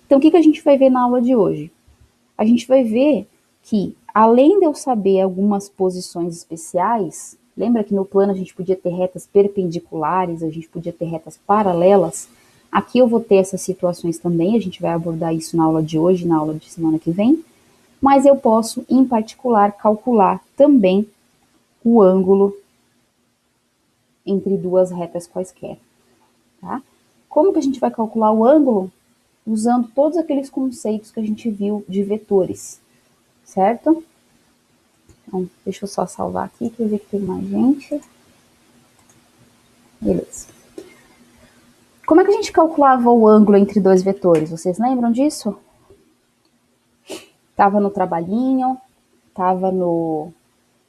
Então, o que a gente vai ver na aula de hoje? A gente vai ver que, além de eu saber algumas posições especiais, lembra que no plano a gente podia ter retas perpendiculares, a gente podia ter retas paralelas? Aqui eu vou ter essas situações também, a gente vai abordar isso na aula de hoje, na aula de semana que vem, mas eu posso, em particular, calcular também o ângulo entre duas retas quaisquer, tá? Como que a gente vai calcular o ângulo? Usando todos aqueles conceitos que a gente viu de vetores, certo? Então, deixa eu só salvar aqui, que eu vi que tem mais gente. Beleza. Como é que a gente calculava o ângulo entre dois vetores? Vocês lembram disso? Tava no trabalhinho, tava no...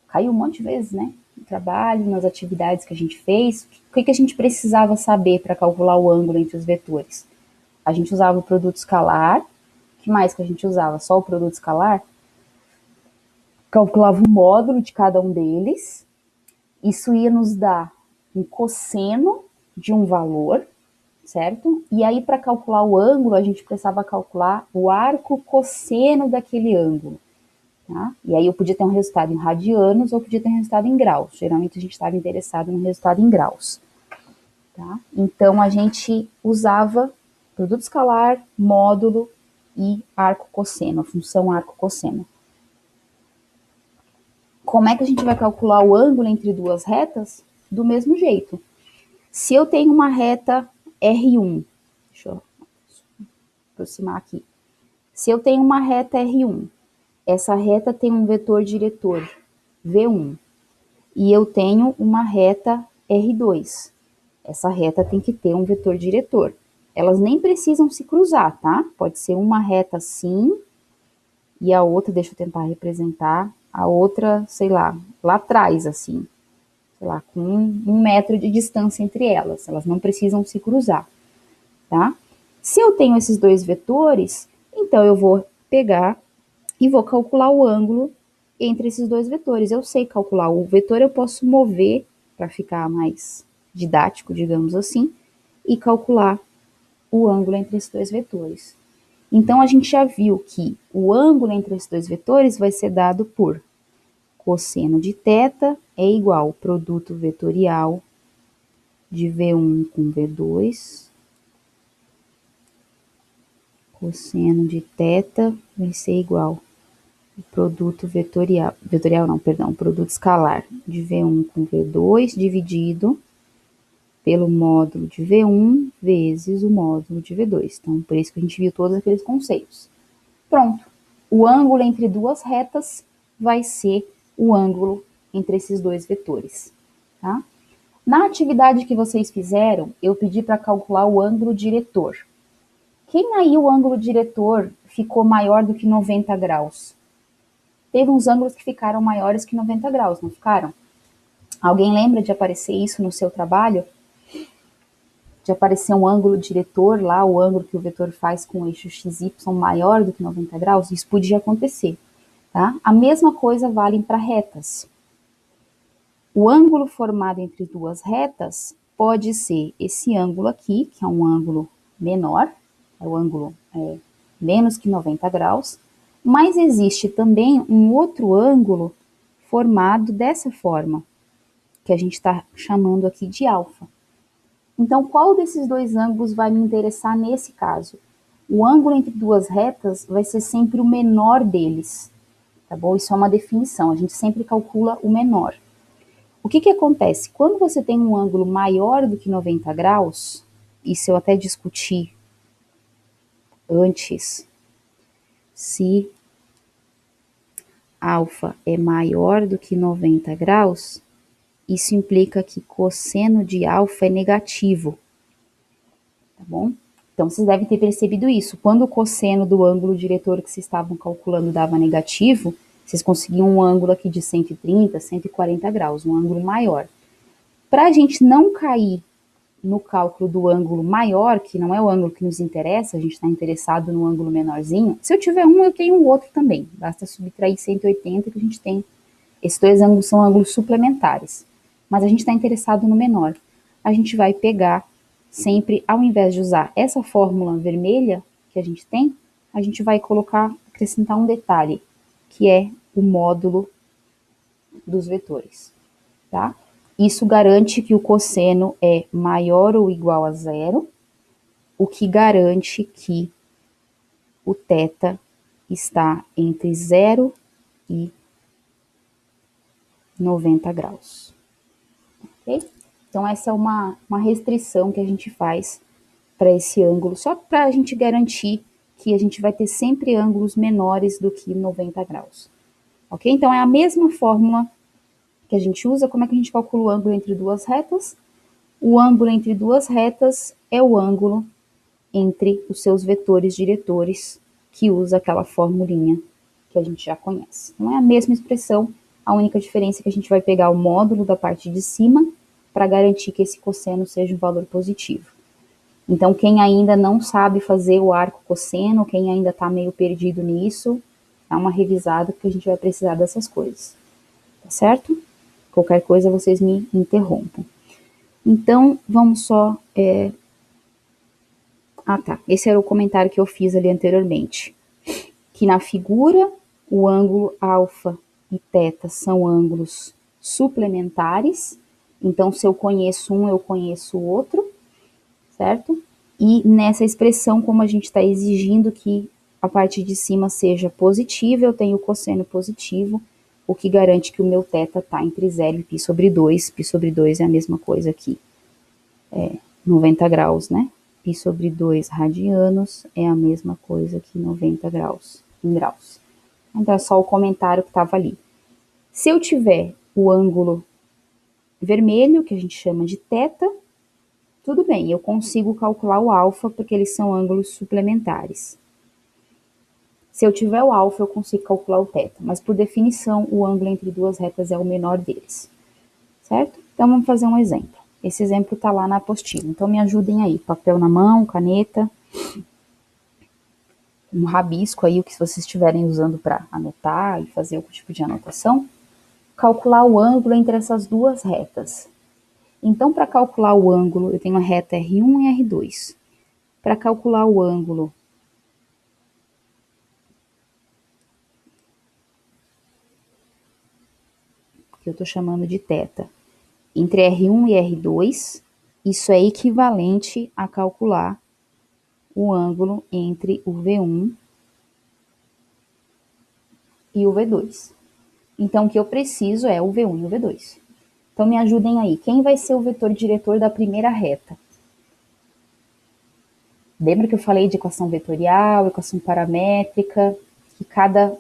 Caiu um monte de vezes, né? No trabalho, nas atividades que a gente fez. O que a gente precisava saber para calcular o ângulo entre os vetores? A gente usava o produto escalar. O que mais que a gente usava? Só o produto escalar? Calculava o módulo de cada um deles. Isso ia nos dar um cosseno de um valor, certo? E aí, para calcular o ângulo, a gente precisava calcular o arco cosseno daquele ângulo. Tá? E aí eu podia ter um resultado em radianos ou podia ter um resultado em graus. Geralmente a gente estava interessado no resultado em graus. Tá? Então a gente usava produto escalar, módulo e arco cosseno, a função arco cosseno. Como é que a gente vai calcular o ângulo entre duas retas? Do mesmo jeito. Se eu tenho uma reta R1, deixa eu aproximar aqui. Se eu tenho uma reta R1, essa reta tem um vetor diretor V1, e eu tenho uma reta R2. Essa reta tem que ter um vetor diretor. Elas nem precisam se cruzar, tá? Pode ser uma reta assim, e a outra, deixa eu tentar representar, a outra, sei lá atrás, assim. Sei lá, com 1 metro de distância entre elas. Elas não precisam se cruzar, tá? Se eu tenho esses dois vetores, então eu vou pegar e vou calcular o ângulo entre esses dois vetores. Eu sei calcular o vetor, eu posso mover para ficar mais didático, digamos assim, e calcular o ângulo entre esses dois vetores. Então, a gente já viu que o ângulo entre esses dois vetores vai ser dado por cosseno de θ é igual ao produto vetorial de V1 com V2, cosseno de θ vai ser igual ao produto produto escalar de V1 com V2 dividido pelo módulo de V1 vezes o módulo de V2. Então, por isso que a gente viu todos aqueles conceitos. Pronto. O ângulo entre duas retas vai ser o ângulo entre esses dois vetores, tá? Na atividade que vocês fizeram, eu pedi para calcular o ângulo diretor. Quem aí o ângulo diretor ficou maior do que 90 graus? Teve uns ângulos que ficaram maiores que 90 graus, não ficaram? Alguém lembra de aparecer isso no seu trabalho? De aparecer um ângulo diretor lá, o ângulo que o vetor faz com o eixo XY maior do que 90 graus? Isso podia acontecer, tá? A mesma coisa vale para retas. O ângulo formado entre duas retas pode ser esse ângulo aqui, que é um ângulo menor, é o ângulo menos que 90 graus, mas existe também um outro ângulo formado dessa forma, que a gente está chamando aqui de alfa. Então, qual desses dois ângulos vai me interessar nesse caso? O ângulo entre duas retas vai ser sempre o menor deles, tá bom? Isso é uma definição, a gente sempre calcula o menor. O que acontece? Quando você tem um ângulo maior do que 90 graus, isso eu até discuti antes, se alfa é maior do que 90 graus, isso implica que cosseno de alfa é negativo, tá bom? Então, vocês devem ter percebido isso. Quando o cosseno do ângulo diretor que vocês estavam calculando dava negativo, vocês conseguiam um ângulo aqui de 130, 140 graus, um ângulo maior. Para a gente não cair no cálculo do ângulo maior, que não é o ângulo que nos interessa, a gente está interessado no ângulo menorzinho, se eu tiver um, eu tenho o outro também. Basta subtrair 180 que a gente tem. Esses dois ângulos são ângulos suplementares. Mas a gente está interessado no menor. A gente vai pegar sempre, ao invés de usar essa fórmula vermelha, que a gente tem, a gente vai acrescentar um detalhe, que é o módulo dos vetores, tá? Isso garante que o cosseno é maior ou igual a zero, o que garante que o θ está entre 0 e 90 graus. Ok? Então, essa é uma restrição que a gente faz para esse ângulo, só para a gente garantir que a gente vai ter sempre ângulos menores do que 90 graus. Ok? Então, é a mesma fórmula que a gente usa. Como é que a gente calcula o ângulo entre duas retas? O ângulo entre duas retas é o ângulo entre os seus vetores diretores, que usa aquela formulinha que a gente já conhece. Não é a mesma expressão, a única diferença é que a gente vai pegar o módulo da parte de cima para garantir que esse cosseno seja um valor positivo. Então, quem ainda não sabe fazer o arco cosseno, quem ainda está meio perdido nisso, dá uma revisada, porque a gente vai precisar dessas coisas. Tá certo? Qualquer coisa, vocês me interrompam. Então, vamos só... Ah, tá. Esse era o comentário que eu fiz ali anteriormente. Que na figura, o ângulo alfa e θ são ângulos suplementares. Então, se eu conheço um, eu conheço o outro, certo? E nessa expressão, como a gente está exigindo que a parte de cima seja positiva, eu tenho o cosseno positivo, o que garante que o meu θ está entre 0 e π sobre 2. Π sobre 2 é a mesma coisa aqui. 90 graus, né? Π sobre 2 radianos é a mesma coisa que 90 graus, em graus. Então, é só o comentário que estava ali. Se eu tiver o ângulo vermelho, que a gente chama de θ, tudo bem, eu consigo calcular o alfa, porque eles são ângulos suplementares. Se eu tiver o alfa, eu consigo calcular o θ, mas por definição, o ângulo entre duas retas é o menor deles, certo? Então, vamos fazer um exemplo. Esse exemplo está lá na apostila, então me ajudem aí, papel na mão, caneta, um rabisco aí, o que vocês estiverem usando para anotar e fazer algum tipo de anotação, calcular o ângulo entre essas duas retas. Então, para calcular o ângulo, eu tenho a reta R1 e R2. Para calcular o ângulo que eu estou chamando de θ, entre R1 e R2, isso é equivalente a calcular o ângulo entre o V1 e o V2. Então, o que eu preciso é o V1 e o V2. Então, me ajudem aí. Quem vai ser o vetor diretor da primeira reta? Lembra que eu falei de equação vetorial, equação paramétrica, que cada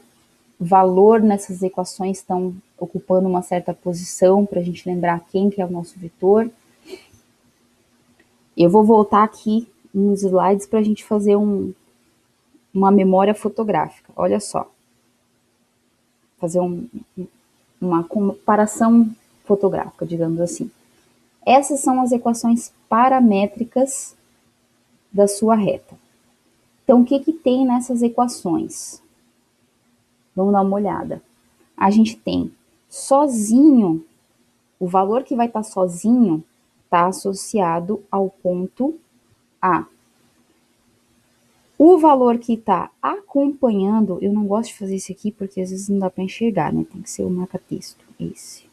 valor nessas equações estão ocupando uma certa posição para a gente lembrar quem que é o nosso vetor. Eu vou voltar aqui nos slides para a gente fazer uma memória fotográfica. Olha só. Fazer uma comparação fotográfica, digamos assim. Essas são as equações paramétricas da sua reta. Então, o que que tem nessas equações? Vamos dar uma olhada. A gente tem sozinho, o valor que vai estar sozinho está associado ao ponto A. O valor que está acompanhando, eu não gosto de fazer isso aqui porque às vezes não dá para enxergar, né? Tem que ser o marca-texto, esse.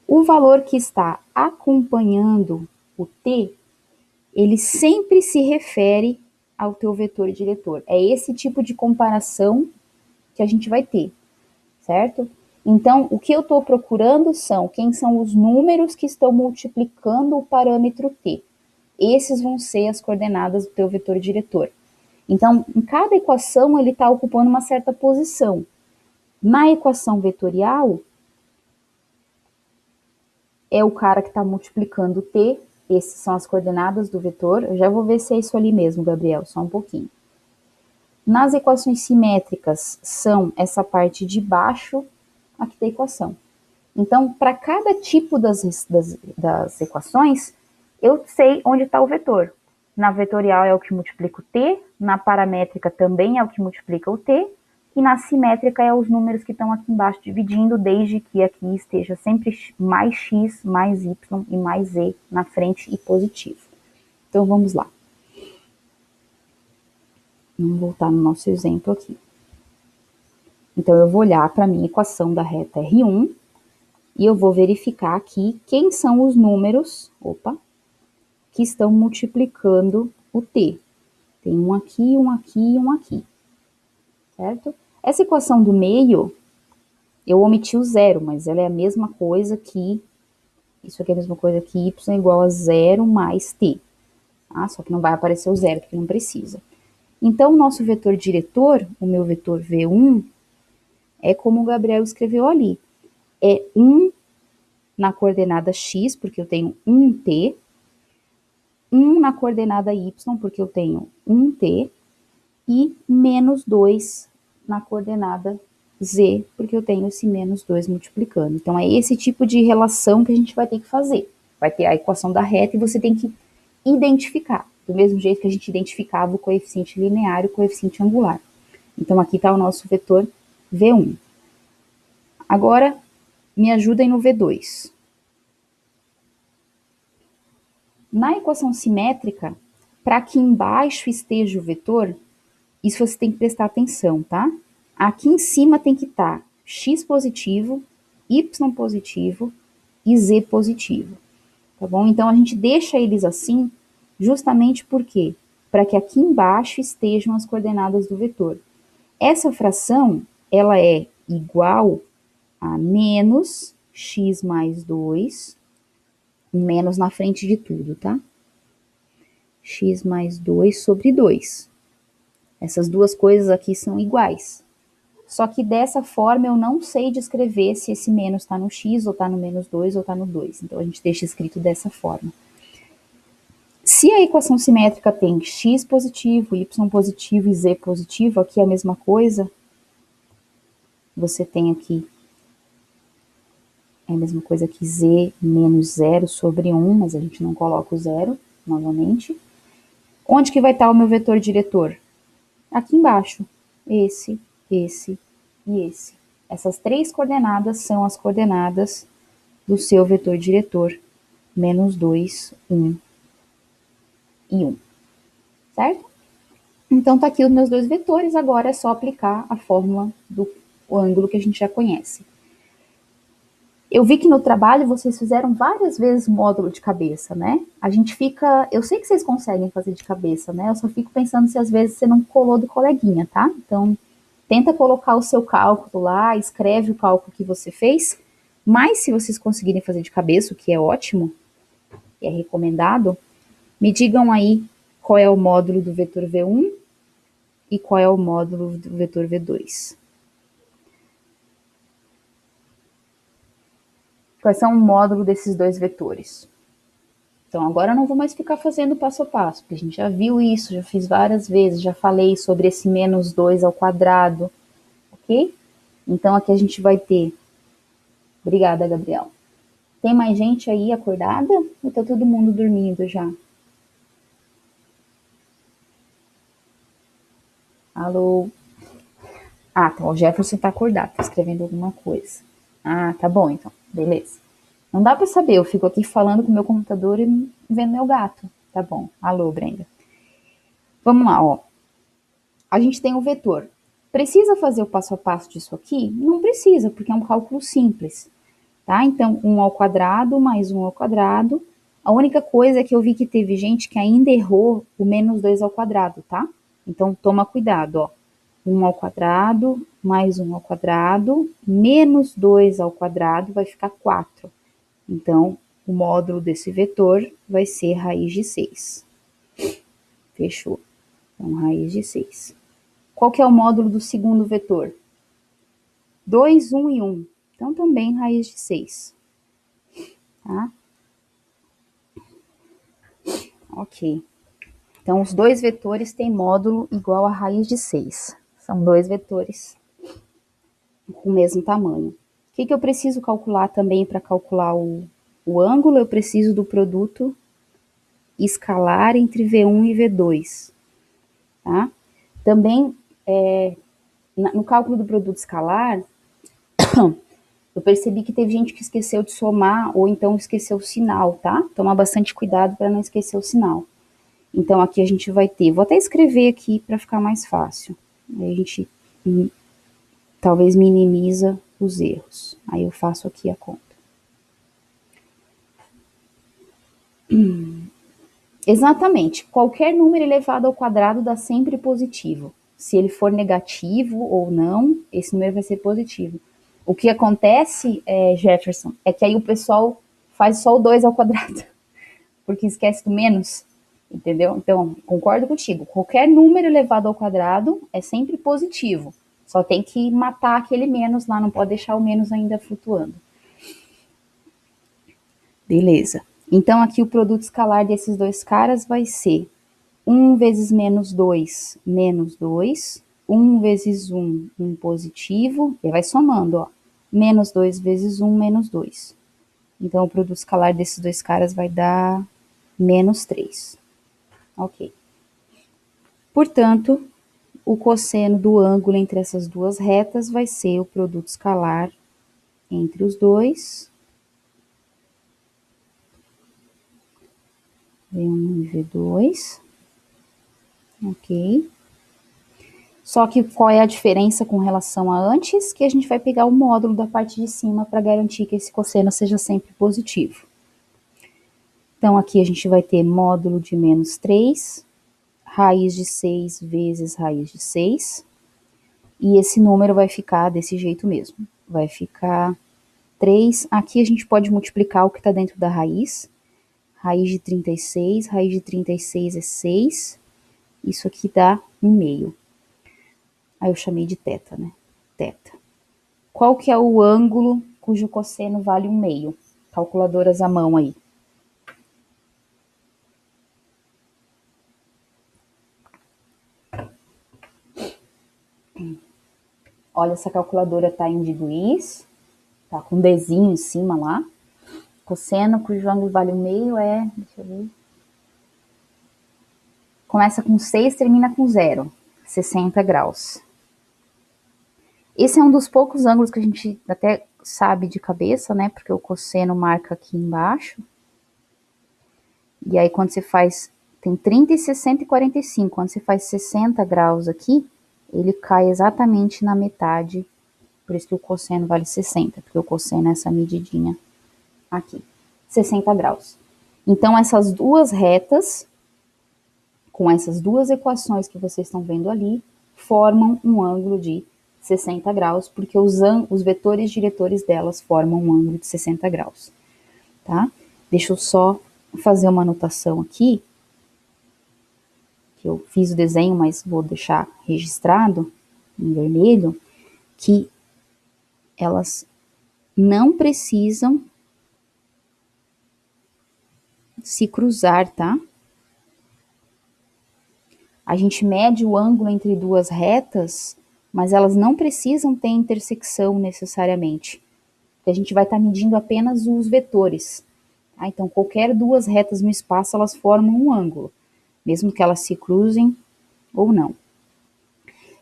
O valor que está acompanhando o T, ele sempre se refere ao teu vetor diretor. É esse tipo de comparação que a gente vai ter, certo? Então, o que eu estou procurando quem são os números que estão multiplicando o parâmetro T. Esses vão ser as coordenadas do teu vetor diretor. Então, em cada equação, ele está ocupando uma certa posição. Na equação vetorial, é o cara que está multiplicando T, essas são as coordenadas do vetor. Eu já vou ver se é isso ali mesmo, Gabriel, só um pouquinho. Nas equações simétricas, são essa parte de baixo aqui da equação. Então, para cada tipo das equações, eu sei onde está o vetor. Na vetorial é o que multiplica o t, na paramétrica também é o que multiplica o t, e na simétrica é os números que estão aqui embaixo dividindo, desde que aqui esteja sempre mais x, mais y e mais z na frente e positivo. Então, vamos lá. Vamos voltar no nosso exemplo aqui. Então, eu vou olhar para a minha equação da reta R1 e eu vou verificar aqui quem são os números, que estão multiplicando o t. Tem um aqui, um aqui e um aqui, certo? Essa equação do meio, eu omiti o zero, mas ela é a mesma coisa que, isso aqui é a mesma coisa que y igual a zero mais t, tá? Só que não vai aparecer o zero, porque não precisa. Então, o nosso vetor diretor, o meu vetor V1, é como o Gabriel escreveu ali. É 1 na coordenada x, porque eu tenho 1t, 1 na coordenada y, porque eu tenho 1t, e menos 2 na coordenada z, porque eu tenho esse menos 2 multiplicando. Então, é esse tipo de relação que a gente vai ter que fazer. Vai ter a equação da reta e você tem que identificar, do mesmo jeito que a gente identificava o coeficiente linear e o coeficiente angular. Então, aqui está o nosso vetor V1. Agora, me ajudem no V2. Na equação simétrica, para que embaixo esteja o vetor, isso você tem que prestar atenção, tá? Aqui em cima tem que estar x positivo, y positivo e z positivo, tá bom? Então, a gente deixa eles assim justamente por quê? Para que aqui embaixo estejam as coordenadas do vetor. Essa fração, ela é igual a menos x mais 2, menos na frente de tudo, tá? X mais 2 sobre 2. Essas duas coisas aqui são iguais. Só que dessa forma eu não sei descrever se esse menos está no x, ou está no menos 2, ou está no 2. Então, a gente deixa escrito dessa forma. Se a equação simétrica tem x positivo, y positivo e z positivo, aqui é a mesma coisa. Você tem aqui a mesma coisa que z menos 0 sobre 1, mas a gente não coloca o zero novamente. Onde que vai estar o meu vetor diretor? Aqui embaixo. Esse e esse. Essas três coordenadas são as coordenadas do seu vetor diretor, menos 2, 1 e 1. Certo? Então, tá aqui os meus dois vetores, agora é só aplicar a fórmula do ângulo que a gente já conhece. Eu vi que no trabalho vocês fizeram várias vezes módulo de cabeça, né? A gente fica... Eu sei que vocês conseguem fazer de cabeça, né? Eu só fico pensando se às vezes você não colou do coleguinha, tá? Então, tenta colocar o seu cálculo lá, escreve o cálculo que você fez, mas se vocês conseguirem fazer de cabeça, o que é ótimo, é recomendado, me digam aí qual é o módulo do vetor V1 e qual é o módulo do vetor V2. Quais são o módulo desses dois vetores? Então, agora eu não vou mais ficar fazendo passo a passo, porque a gente já viu isso, já fiz várias vezes, já falei sobre esse menos 2 ao quadrado, ok? Então, aqui a gente vai ter... Obrigada, Gabriel. Tem mais gente aí acordada? Ou tá todo mundo dormindo já? Alô? Ah, tá, o Jefferson tá acordado, tá escrevendo alguma coisa. Ah, tá bom então, beleza. Não dá pra saber, eu fico aqui falando com o meu computador e vendo meu gato. Tá bom. Alô, Brenda. Vamos lá, ó. A gente tem o vetor. Precisa fazer o passo a passo disso aqui? Não precisa, porque é um cálculo simples. Tá? Então, 1 ao quadrado mais 1 ao quadrado. A única coisa é que eu vi que teve gente que ainda errou o menos 2 ao quadrado, tá? Então, toma cuidado, ó. 1 ao quadrado mais 1 ao quadrado, menos 2 ao quadrado vai ficar 4. Então, o módulo desse vetor vai ser raiz de 6. Fechou. Então, raiz de 6. Qual que é o módulo do segundo vetor? 2, 1 e 1. Então, também raiz de 6. Tá? Ok. Então, os dois vetores têm módulo igual a raiz de 6. São dois vetores com o mesmo tamanho. O que eu preciso calcular também para calcular o ângulo? Eu preciso do produto escalar entre V1 e V2. Tá? Também, no cálculo do produto escalar, eu percebi que teve gente que esqueceu de somar ou então esqueceu o sinal, tá? Toma bastante cuidado para não esquecer o sinal. Então, aqui a gente vai ter, vou até escrever aqui para ficar mais fácil. Aí a gente talvez minimiza os erros. Aí eu faço aqui a conta. Exatamente, qualquer número elevado ao quadrado dá sempre positivo. Se ele for negativo ou não, esse número vai ser positivo. O que acontece, Jefferson, é que aí o pessoal faz só o 2 ao quadrado, porque esquece do menos, entendeu? Então, concordo contigo, qualquer número elevado ao quadrado é sempre positivo, só tem que matar aquele menos lá, não pode deixar o menos ainda flutuando. Beleza. Então, aqui o produto escalar desses dois caras vai ser 1 vezes menos 2, menos 2. 1 vezes 1, 1 positivo. E vai somando, ó. Menos 2 vezes 1, menos 2. Então, o produto escalar desses dois caras vai dar menos 3. Ok. Portanto, o cosseno do ângulo entre essas duas retas vai ser o produto escalar entre os dois. V1 e V2. Ok. Só que qual é a diferença com relação a antes? Que a gente vai pegar o módulo da parte de cima para garantir que esse cosseno seja sempre positivo. Então, aqui a gente vai ter módulo de menos 3, raiz de 6 vezes raiz de 6. E esse número vai ficar desse jeito mesmo. Vai ficar 3. Aqui a gente pode multiplicar o que está dentro da raiz. Raiz de 36, raiz de 36 é 6. Isso aqui dá 1/2. Aí eu chamei de θ, né? Θ. Qual que é o ângulo cujo cosseno vale 1/2? Calculadoras à mão aí. Olha, essa calculadora tá em diluís, tá com um Dzinho em cima lá. Cosseno cujo ângulo vale 1/2 é, deixa eu ver. Começa com 6, termina com 0, 60 graus. Esse é um dos poucos ângulos que a gente até sabe de cabeça, né? Porque o cosseno marca aqui embaixo. E aí, quando você faz, tem 30, 60 e 45. Quando você faz 60 graus aqui, ele cai exatamente na metade. Por isso que o cosseno vale 60, porque o cosseno é essa medidinha aqui. 60 graus. Então, essas duas retas, com essas duas equações que vocês estão vendo ali, formam um ângulo de 60 graus, porque os vetores diretores delas formam um ângulo de 60 graus, tá? Deixa eu só fazer uma anotação aqui, que eu fiz o desenho, mas vou deixar registrado em vermelho, que elas não precisam se cruzar, tá? A gente mede o ângulo entre duas retas, mas elas não precisam ter intersecção necessariamente, porque a gente vai estar medindo apenas os vetores. Tá? Então, qualquer duas retas no espaço, elas formam um ângulo, mesmo que elas se cruzem ou não.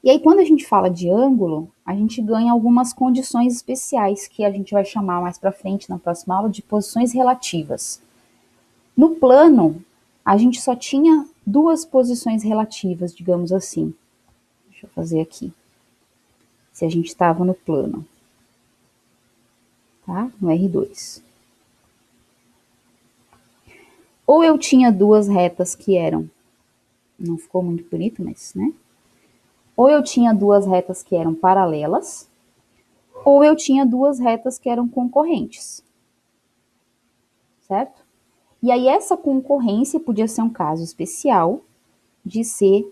E aí, quando a gente fala de ângulo, a gente ganha algumas condições especiais, que a gente vai chamar mais para frente, na próxima aula, de posições relativas. No plano, a gente só tinha duas posições relativas, digamos assim. Deixa eu fazer aqui. Se a gente estava no plano, tá? No R2. Ou eu tinha duas retas que eram, não ficou muito bonito, mas, né? Ou eu tinha duas retas que eram paralelas, ou eu tinha duas retas que eram concorrentes. Certo? E aí essa concorrência podia ser um caso especial de ser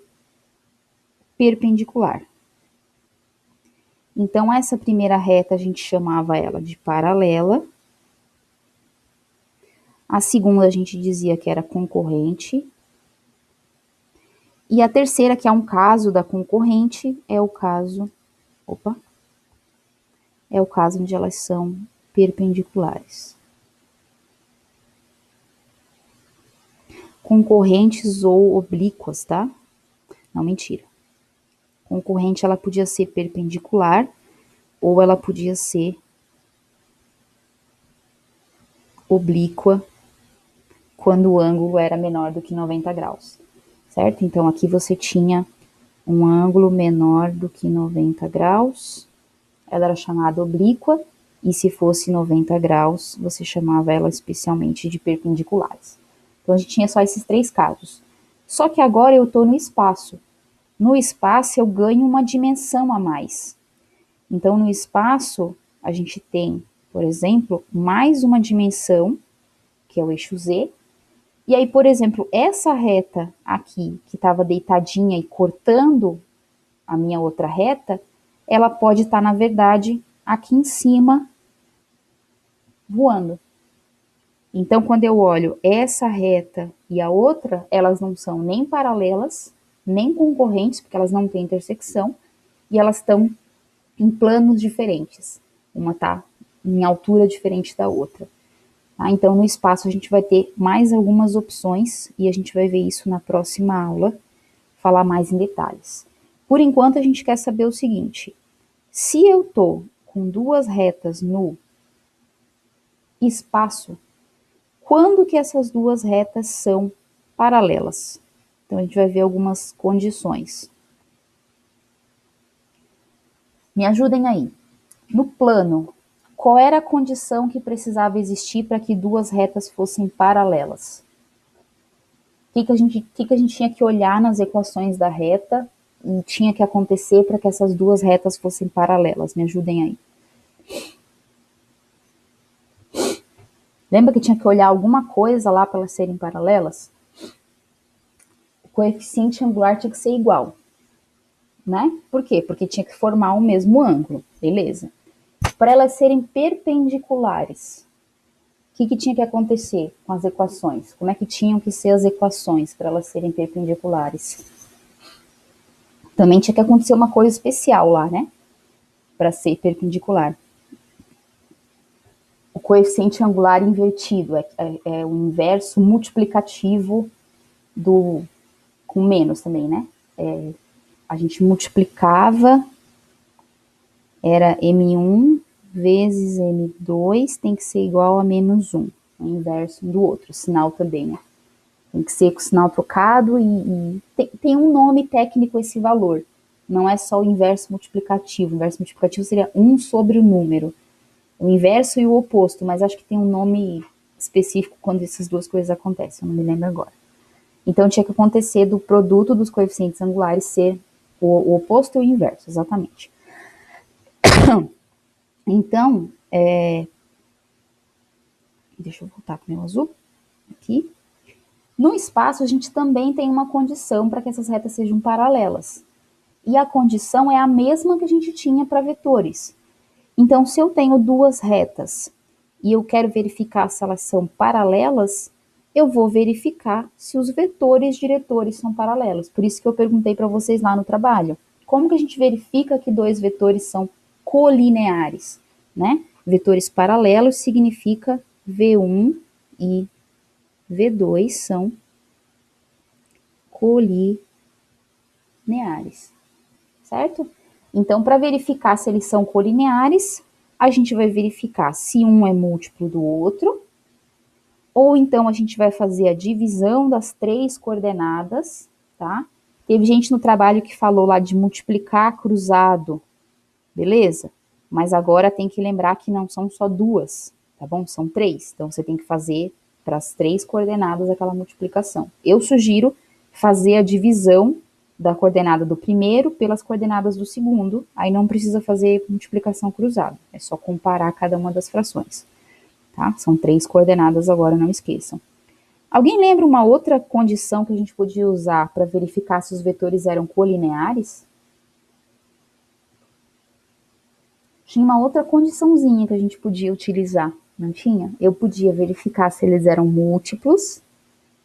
perpendicular. Então, essa primeira reta a gente chamava ela de paralela. A segunda a gente dizia que era concorrente. E a terceira, que é um caso da concorrente, é o caso, é o caso onde elas são perpendiculares. Concorrentes ou oblíquas, tá? Não, mentira. Concorrente, ela podia ser perpendicular ou ela podia ser oblíqua quando o ângulo era menor do que 90 graus. certo? Então, aqui você tinha um ângulo menor do que 90 graus, ela era chamada oblíqua, e se fosse 90 graus, você chamava ela especialmente de perpendiculares. Então, a gente tinha só esses três casos. Só que agora eu estou no espaço. No espaço, eu ganho uma dimensão a mais. Então, no espaço, a gente tem, por exemplo, mais uma dimensão, que é o eixo Z. E aí, por exemplo, essa reta aqui, que estava deitadinha e cortando a minha outra reta, ela pode estar, na verdade, aqui em cima, voando. Então, quando eu olho essa reta e a outra, elas não são nem paralelas, nem concorrentes, porque elas não têm intersecção, e elas estão em planos diferentes. Uma está em altura diferente da outra. Tá? Então, no espaço, a gente vai ter mais algumas opções, e a gente vai ver isso na próxima aula, falar mais em detalhes. Por enquanto, a gente quer saber o seguinte: se eu estou com duas retas no espaço, quando que essas duas retas são paralelas? Então, a gente vai ver algumas condições. Me ajudem aí. No plano, qual era a condição que precisava existir para que duas retas fossem paralelas? O que a gente tinha que olhar nas equações da reta e tinha que acontecer para que essas duas retas fossem paralelas? Me ajudem aí. Lembra que tinha que olhar alguma coisa lá para elas serem paralelas? O coeficiente angular tinha que ser igual, né? Por quê? Porque tinha que formar o mesmo ângulo, beleza? Para elas serem perpendiculares, o que tinha que acontecer com as equações? Como é que tinham que ser as equações para elas serem perpendiculares? Também tinha que acontecer uma coisa especial lá, né? Para ser perpendicular. O coeficiente angular invertido é o inverso multiplicativo do com menos também, né? A gente multiplicava, era M1 vezes M2 tem que ser igual a menos 1, o inverso um do outro, o sinal também, né? Tem que ser com o sinal trocado e tem um nome técnico esse valor. Não é só o inverso multiplicativo. O inverso multiplicativo seria 1 sobre o número. O inverso e o oposto, mas acho que tem um nome específico quando essas duas coisas acontecem, eu não me lembro agora. Então tinha que acontecer do produto dos coeficientes angulares ser o oposto e o inverso, exatamente. Então, deixa eu voltar para o meu azul, aqui. No espaço, a gente também tem uma condição para que essas retas sejam paralelas. E a condição é a mesma que a gente tinha para vetores. Então, se eu tenho duas retas e eu quero verificar se elas são paralelas, eu vou verificar se os vetores diretores são paralelos. Por isso que eu perguntei para vocês lá no trabalho. Como que a gente verifica que dois vetores são colineares, né? Vetores paralelos significa V1 e V2 são colineares, certo? Então, para verificar se eles são colineares, a gente vai verificar se um é múltiplo do outro, ou então a gente vai fazer a divisão das três coordenadas, tá? Teve gente no trabalho que falou lá de multiplicar cruzado, beleza? Mas agora tem que lembrar que não são só duas, tá bom? São três. Então, você tem que fazer para as três coordenadas aquela multiplicação. Eu sugiro fazer a divisão da coordenada do primeiro pelas coordenadas do segundo, aí não precisa fazer multiplicação cruzada, é só comparar cada uma das frações, tá? São três coordenadas agora, não esqueçam. Alguém lembra uma outra condição que a gente podia usar para verificar se os vetores eram colineares? Tinha uma outra condiçãozinha que a gente podia utilizar, não tinha? Eu podia verificar se eles eram múltiplos,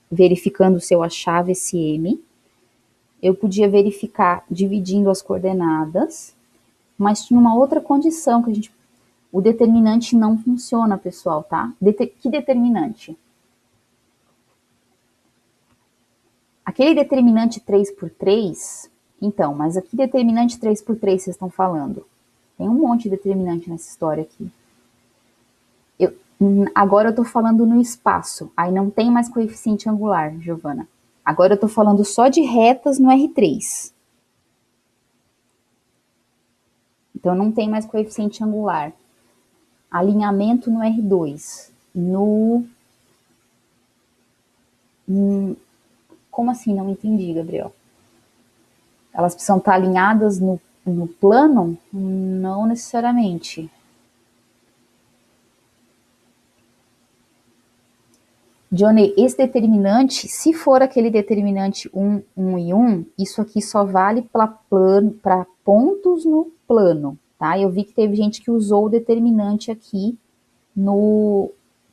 verificando se eu achava esse M. Eu podia verificar dividindo as coordenadas, mas tinha uma outra condição que a gente... O determinante não funciona, pessoal, tá? Que determinante? Aquele determinante 3 por 3, então, mas aqui determinante 3 por 3 vocês estão falando? Tem um monte de determinante nessa história aqui. Agora eu estou falando no espaço, aí não tem mais coeficiente angular, Giovana. Agora eu estou falando só de retas no R3. Então não tem mais coeficiente angular. Alinhamento no R2. Como assim? Não entendi, Gabriel. Elas precisam estar alinhadas no plano? Não necessariamente. Johnny, esse determinante, se for aquele determinante 1, 1 e 1, isso aqui só vale para pontos no plano, tá? Eu vi que teve gente que usou o determinante aqui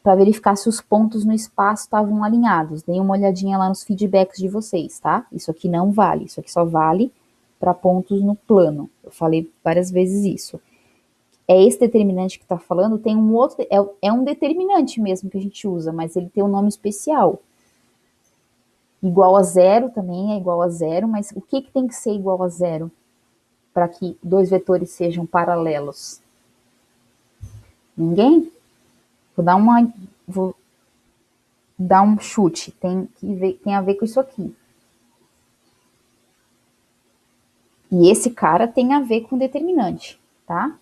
para verificar se os pontos no espaço estavam alinhados. Dei uma olhadinha lá nos feedbacks de vocês, tá? Isso aqui não vale, isso aqui só vale para pontos no plano. Eu falei várias vezes isso. É esse determinante que está falando, tem um outro, é um determinante mesmo que a gente usa, mas ele tem um nome especial. Igual a zero também é igual a zero, mas o que tem que ser igual a zero para que dois vetores sejam paralelos? Ninguém? Vou dar um chute, tem a ver com isso aqui. E esse cara tem a ver com determinante, tá?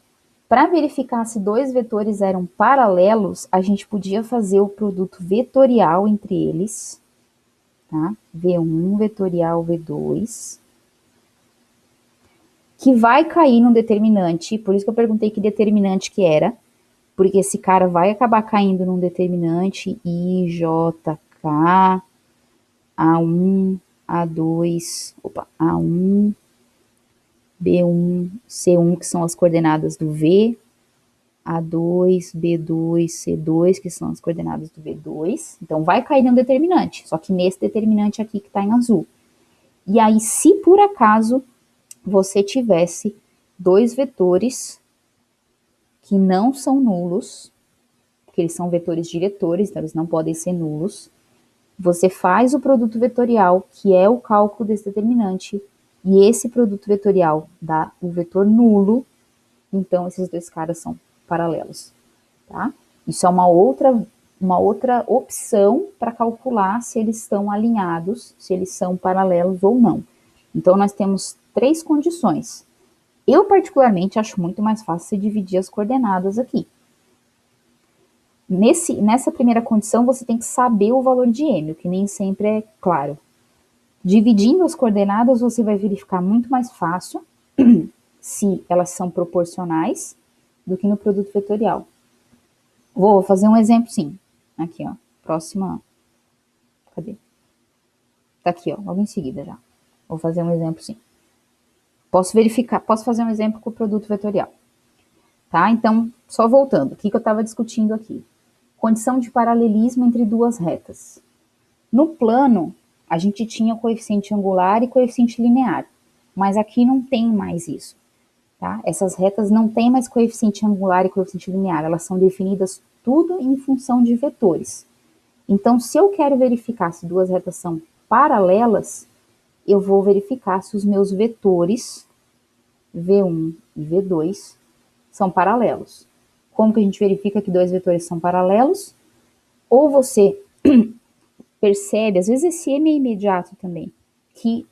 Para verificar se dois vetores eram paralelos, a gente podia fazer o produto vetorial entre eles, tá? V1 vetorial V2, que vai cair no determinante, por isso que eu perguntei que determinante que era, porque esse cara vai acabar caindo num determinante IJK, A1, A2, A1, B1, C1, que são as coordenadas do V, A2, B2, C2, que são as coordenadas do V2. Então, vai cair num determinante, só que nesse determinante aqui que está em azul. E aí, se por acaso você tivesse dois vetores que não são nulos, porque eles são vetores diretores, então eles não podem ser nulos, você faz o produto vetorial, que é o cálculo desse determinante, e esse produto vetorial dá o vetor nulo, então esses dois caras são paralelos, tá? Isso é uma outra opção para calcular se eles estão alinhados, se eles são paralelos ou não. Então nós temos 3 condições. Eu particularmente acho muito mais fácil dividir as coordenadas aqui. Nessa primeira condição, você tem que saber o valor de m, o que nem sempre é claro. Dividindo as coordenadas, você vai verificar muito mais fácil se elas são proporcionais do que no produto vetorial. Vou fazer um exemplo, sim. Aqui, ó. Próxima. Cadê? Tá aqui, ó. Logo em seguida já. Vou fazer um exemplo, sim. Posso fazer um exemplo com o produto vetorial. Tá? Então, só voltando. O que eu estava discutindo aqui? Condição de paralelismo entre duas retas. No plano, a gente tinha coeficiente angular e coeficiente linear, mas aqui não tem mais isso, tá? Essas retas não têm mais coeficiente angular e coeficiente linear, elas são definidas tudo em função de vetores. Então, se eu quero verificar se duas retas são paralelas, eu vou verificar se os meus vetores V1 e V2 são paralelos. Como que a gente verifica que dois vetores são paralelos? Ou você percebe, às vezes esse M é imediato também, que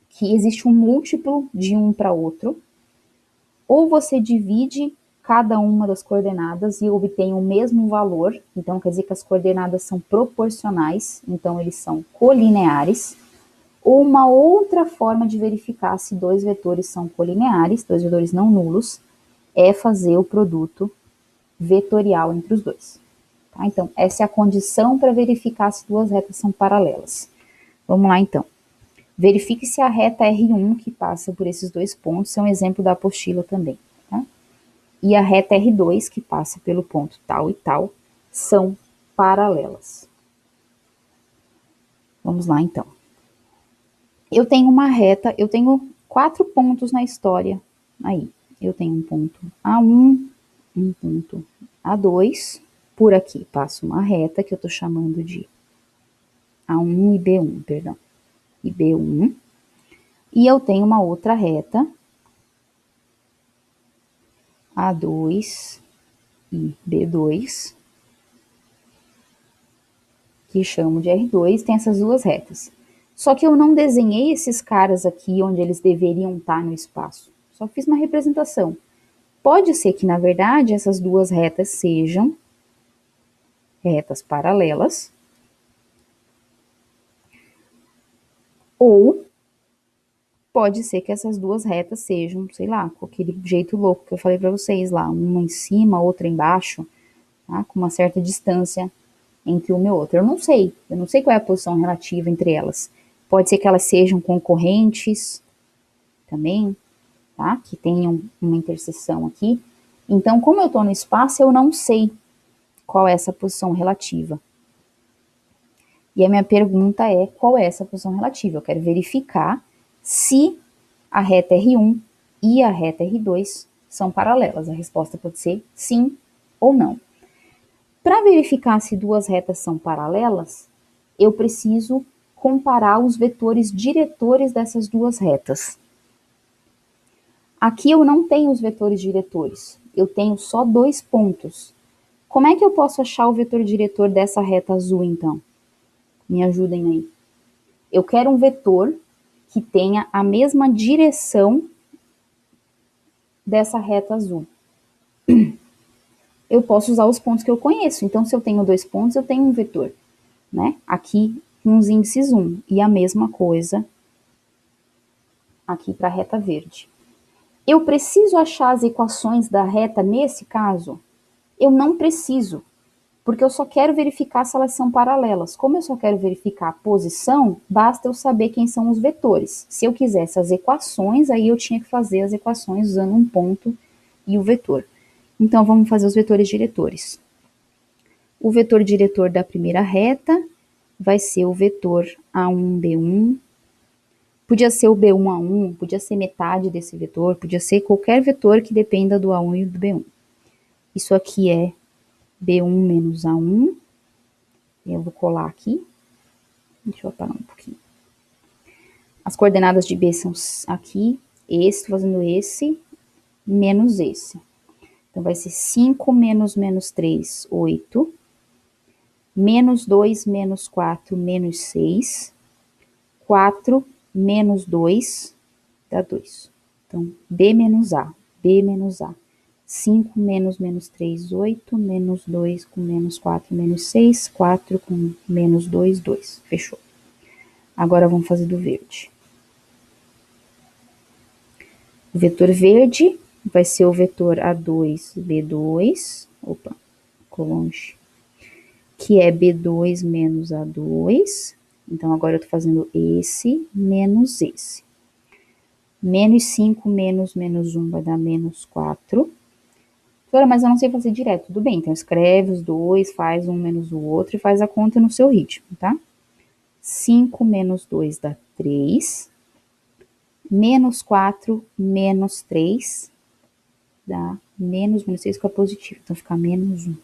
que existe um múltiplo de um para outro, ou você divide cada uma das coordenadas e obtém o mesmo valor, então quer dizer que as coordenadas são proporcionais, então eles são colineares, ou uma outra forma de verificar se dois vetores são colineares, dois vetores não nulos, é fazer o produto vetorial entre os dois. Tá? Então, essa é a condição para verificar se duas retas são paralelas. Vamos lá, então. Verifique se a reta R1, que passa por esses dois pontos, é um exemplo da apostila também. Tá? E a reta R2, que passa pelo ponto tal e tal, são paralelas. Vamos lá, então. Eu tenho uma reta, eu tenho 4 pontos na história aí. Eu tenho um ponto A1, um ponto A2, por aqui passo uma reta que eu estou chamando de A1 e B1, perdão, e B1, e eu tenho uma outra reta, A2 e B2, que chamo de R2, tem essas duas retas. Só que eu não desenhei esses caras aqui onde eles deveriam estar no espaço. Só fiz uma representação. Pode ser que, na verdade, essas duas retas sejam retas paralelas, ou pode ser que essas duas retas sejam, sei lá, com aquele jeito louco que eu falei para vocês lá, uma em cima, outra embaixo, tá? Com uma certa distância entre uma e outra. Eu não sei qual é a posição relativa entre elas. Pode ser que elas sejam concorrentes também, tá? Que tenham uma interseção aqui. Então, como eu estou no espaço, eu não sei qual é essa posição relativa. E a minha pergunta é, qual é essa posição relativa? Eu quero verificar se a reta R1 e a reta R2 são paralelas. A resposta pode ser sim ou não. Para verificar se duas retas são paralelas, eu preciso comparar os vetores diretores dessas duas retas. Aqui eu não tenho os vetores diretores, eu tenho só dois pontos. Como é que eu posso achar o vetor diretor dessa reta azul, então? Me ajudem aí. Eu quero um vetor que tenha a mesma direção dessa reta azul. Eu posso usar os pontos que eu conheço. Então, se eu tenho dois pontos, eu tenho um vetor, né? Aqui com os índices 1. E a mesma coisa aqui para a reta verde. Eu preciso achar as equações da reta nesse caso? Eu não preciso, porque eu só quero verificar se elas são paralelas. Como eu só quero verificar a posição, basta eu saber quem são os vetores. Se eu quisesse as equações, aí eu tinha que fazer as equações usando um ponto e o vetor. Então, vamos fazer os vetores diretores. O vetor diretor da primeira reta vai ser o vetor A1, B1. Podia ser o B1A1, podia ser metade desse vetor, podia ser qualquer vetor que dependa do A1 e do B1. Isso aqui é B1 menos A1. Eu vou colar aqui. Deixa eu apagar um pouquinho. As coordenadas de B são aqui, esse, fazendo esse, menos esse. Então, vai ser 5 menos 3, 8. Menos 2 menos 4, menos 6. 4 menos 2 dá 2. Então, B menos A, B menos A. 5 menos 3, 8, menos 2 com menos 4, menos 6, 4 com menos 2, 2. Fechou. Agora, vamos fazer do verde. O vetor verde vai ser o vetor A2, B2, opa, ficou longe, que é B2 menos A2. Então, agora eu tô fazendo esse menos esse. Menos 5 menos 1 vai dar menos 4. Mas eu não sei fazer direto, tudo bem. Então, escreve os dois, faz um menos o outro e faz a conta no seu ritmo, tá? 5 menos 2 dá 3. Menos 4 menos 3 dá menos 6 que é positivo. Então, fica menos 1.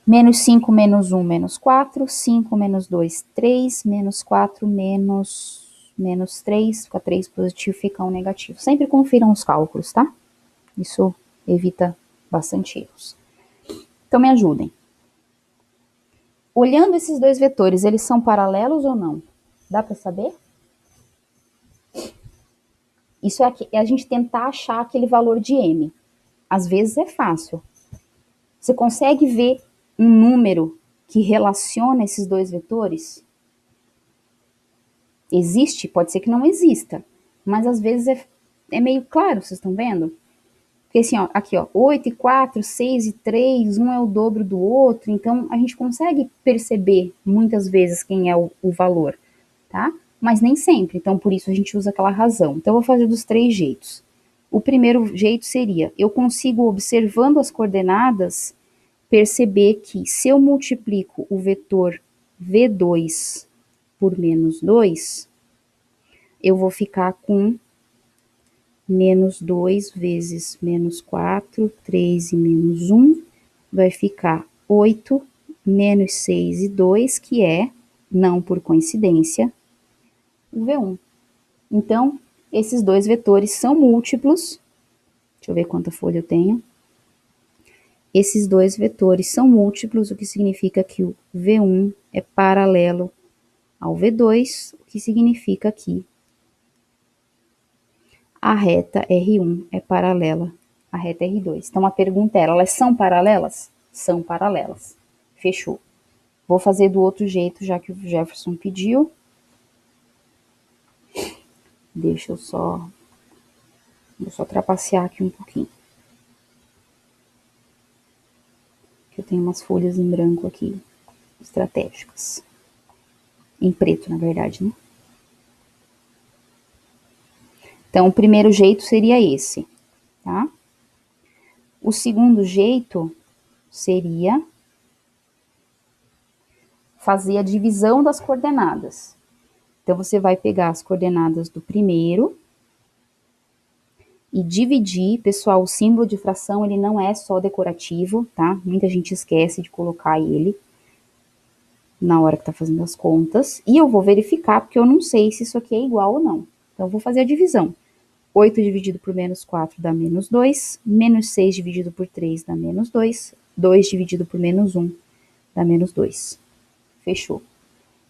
Menos 5 menos 1 menos 4. 5 menos 2, 3. Menos 4 menos 3, fica 3 positivo, fica 1 negativo. Sempre confiram os cálculos, tá? Isso evita bastante erros. Então, me ajudem. Olhando esses dois vetores, eles são paralelos ou não? Dá para saber? Isso é a gente tentar achar aquele valor de m. Às vezes é fácil. Você consegue ver um número que relaciona esses dois vetores? Existe? Pode ser que não exista. Mas às vezes é meio claro, vocês estão vendo? Porque assim, ó, aqui, ó, 8 e 4, 6 e 3, um é o dobro do outro, então a gente consegue perceber muitas vezes quem é o valor, tá? Mas nem sempre, então por isso a gente usa aquela razão. Então eu vou fazer dos três jeitos. O primeiro jeito seria, eu consigo, observando as coordenadas, perceber que se eu multiplico o vetor V2 por menos 2, eu vou ficar com menos 2 vezes menos 4, 3 e menos 1, vai ficar 8, menos 6 e 2, que é, não por coincidência, o V1. Então, esses dois vetores são múltiplos. Deixa eu ver quanta folha eu tenho. esses dois vetores são múltiplos, o que significa que o V1 é paralelo ao V2, o que significa que a reta R1 é paralela à reta R2. Então, a pergunta era, elas são paralelas? São paralelas. Fechou. Vou fazer do outro jeito, já que o Jefferson pediu. Deixa eu só... Vou só trapacear aqui um pouquinho. Eu tenho umas folhas em branco aqui, estratégicas. Em preto, na verdade, né? Então, o primeiro jeito seria esse, tá? O segundo jeito seria fazer a divisão das coordenadas. Então, você vai pegar as coordenadas do primeiro e dividir. Pessoal, o símbolo de fração, ele não é só decorativo, tá? Muita gente esquece de colocar ele na hora que tá fazendo as contas. E eu vou verificar, porque eu não sei se isso aqui é igual ou não. Então, eu vou fazer a divisão. 8 dividido por menos 4 dá menos 2, menos 6 dividido por 3 dá menos 2, 2 dividido por menos 1 dá menos 2. Fechou.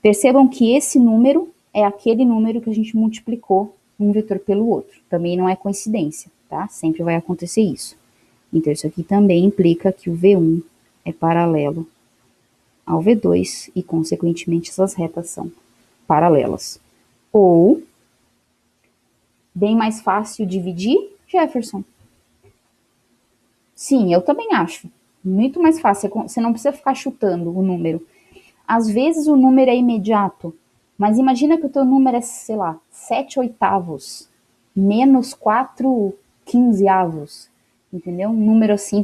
Percebam que esse número é aquele número que a gente multiplicou um vetor pelo outro. Também não é coincidência, tá? Sempre vai acontecer isso. Então, isso aqui também implica que o V1 é paralelo ao V2 e, consequentemente, essas retas são paralelas. Ou, bem mais fácil dividir, Jefferson. Sim, eu também acho. Muito mais fácil. Você não precisa ficar chutando o número. Às vezes o número é imediato, mas imagina que o teu número é, sei lá, 7 oitavos, menos 4 quinzeavos, entendeu? Um número assim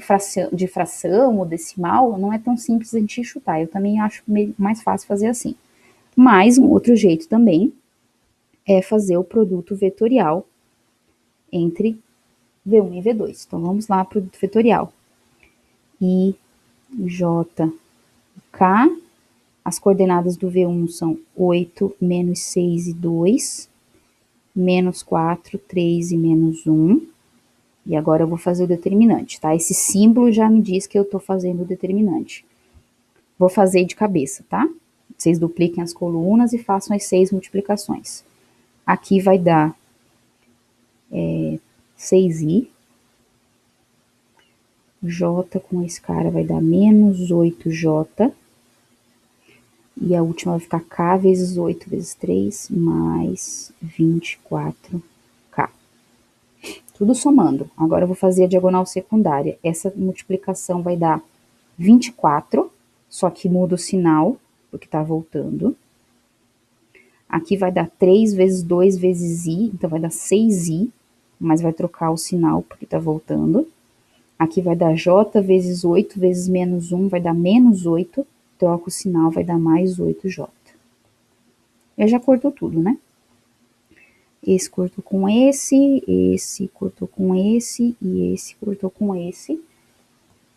de fração ou decimal não é tão simples a gente chutar. Eu também acho mais fácil fazer assim. Mas um outro jeito também é fazer o produto vetorial entre V1 e V2. Então vamos lá, produto vetorial. I, J, K. As coordenadas do V1 são 8, menos 6 e 2, menos 4, 3 e menos 1. E agora eu vou fazer o determinante, tá? Esse símbolo já me diz que eu tô fazendo o determinante. Vou fazer de cabeça, tá? Vocês dupliquem as colunas e façam as 6 multiplicações. Aqui vai dar 6i. J com esse cara vai dar menos 8j. E a última vai ficar K vezes 8 vezes 3, mais 24K. Tudo somando. Agora eu vou fazer a diagonal secundária. Essa multiplicação vai dar 24, só que muda o sinal, porque tá voltando. Aqui vai dar 3 vezes 2 vezes i, então vai dar 6i, mas vai trocar o sinal, porque tá voltando. Aqui vai dar j vezes 8 vezes menos 1, vai dar menos 8, troca o sinal, vai dar mais 8j. Eu já cortou tudo, né? Esse cortou com esse cortou com esse, e esse cortou com esse.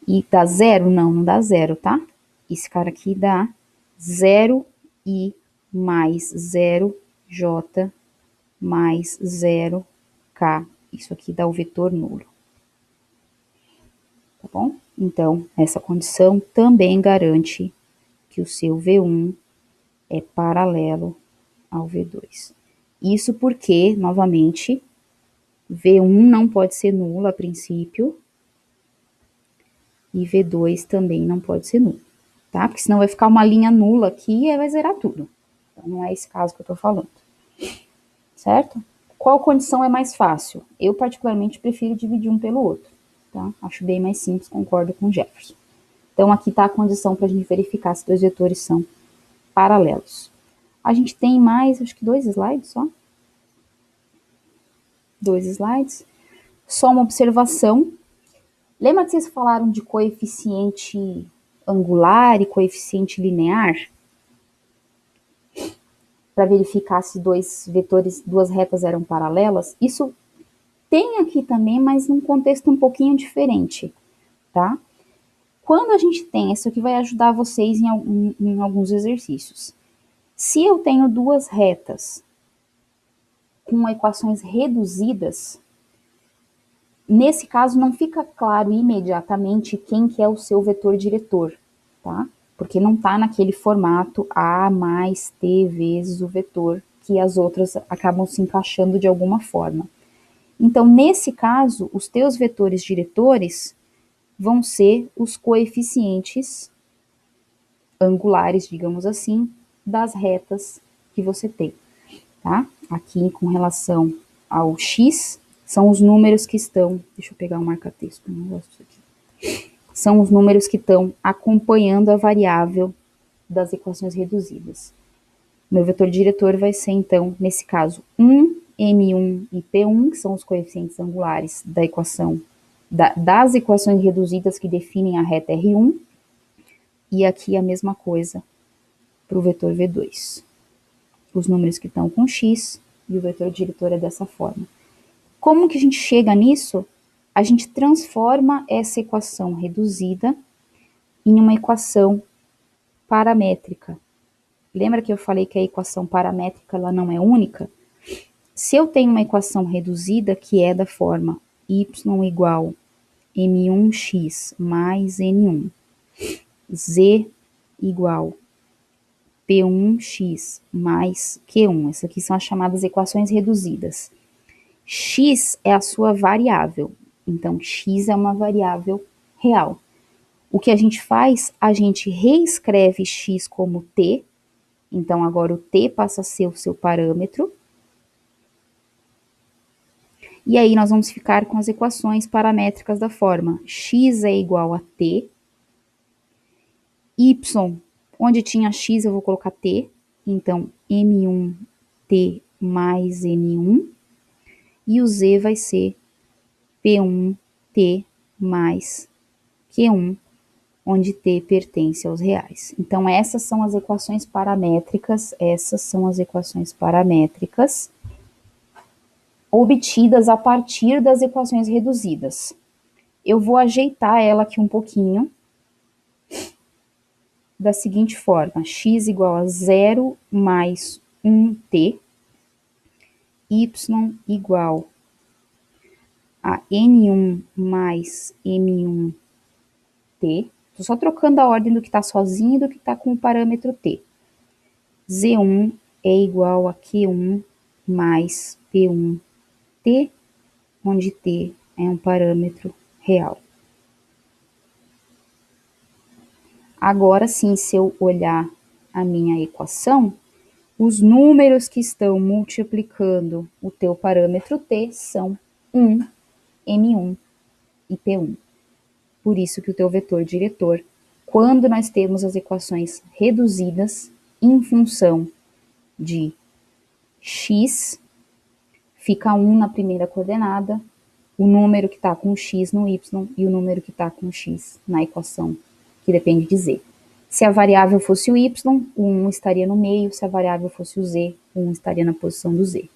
E dá zero? Não, não dá zero, tá? Esse cara aqui dá 0i mais 0j mais 0k. Isso aqui dá o vetor nulo. Tá bom? Então, essa condição também garante que o seu V1 é paralelo ao V2. Isso porque, novamente, V1 não pode ser nulo a princípio, e V2 também não pode ser nulo, tá? Porque senão vai ficar uma linha nula aqui e aí vai zerar tudo. Então, não é esse caso que eu tô falando, certo? Qual condição é mais fácil? Eu, particularmente, prefiro dividir um pelo outro, tá? Acho bem mais simples, concordo com o Jefferson. Então, aqui tá a condição para a gente verificar se dois vetores são paralelos. A gente tem mais, acho que 2 slides só. 2 slides. Só uma observação. Lembra que vocês falaram de coeficiente angular e coeficiente linear? Para verificar se dois vetores, duas retas eram paralelas? Isso tem aqui também, mas num contexto um pouquinho diferente, tá? Quando a gente tem, isso aqui vai ajudar vocês em alguns exercícios. Se eu tenho duas retas com equações reduzidas, Nesse caso, não fica claro imediatamente quem que é o seu vetor diretor, tá? Porque não está naquele formato A mais T vezes o vetor, que as outras acabam se encaixando de alguma forma. Então, nesse caso, os teus vetores diretores vão ser os coeficientes angulares, digamos assim, das retas que você tem, tá? Aqui, com relação ao x, são os números que estão, deixa eu pegar um marca-texto, não gosto disso aqui. São os números que estão acompanhando a variável das equações reduzidas. Meu vetor diretor vai ser, então, nesse caso, 1, M1 e P1, que são os coeficientes angulares da equação, das equações reduzidas que definem a reta R1, e aqui a mesma coisa para o vetor V2. Os números que estão com X e o vetor diretor é dessa forma. Como que a gente chega nisso? A gente transforma essa equação reduzida em uma equação paramétrica. Lembra que eu falei que a equação paramétrica ela não é única? Se eu tenho uma equação reduzida que é da forma y igual m1x mais n1, z igual p1x mais q1, essas aqui são as chamadas equações reduzidas. X é a sua variável, então x é uma variável real. O que a gente faz? A gente reescreve x como t, então agora o t passa a ser o seu parâmetro, e aí nós vamos ficar com as equações paramétricas da forma x é igual a t, y, onde tinha x eu vou colocar t, então m1t mais n1, e o z vai ser p1t mais q1, onde t pertence aos reais. Então essas são as equações paramétricas, obtidas a partir das equações reduzidas. Eu vou ajeitar ela aqui um pouquinho, da seguinte forma, x igual a 0 mais 1t, y igual a n1 mais m1t, estou só trocando a ordem do que está sozinho e do que está com o parâmetro t. z1 é igual a q1 mais p1t, onde t é um parâmetro real. Agora sim, se eu olhar a minha equação, os números que estão multiplicando o teu parâmetro t são 1, m1 e p1. Por isso que o teu vetor diretor, quando nós temos as equações reduzidas em função de x, fica 1 na primeira coordenada, o número que está com x no y e o número que está com x na equação que depende de z. Se a variável fosse o y, o 1 estaria no meio, se a variável fosse o z, o 1 estaria na posição do z.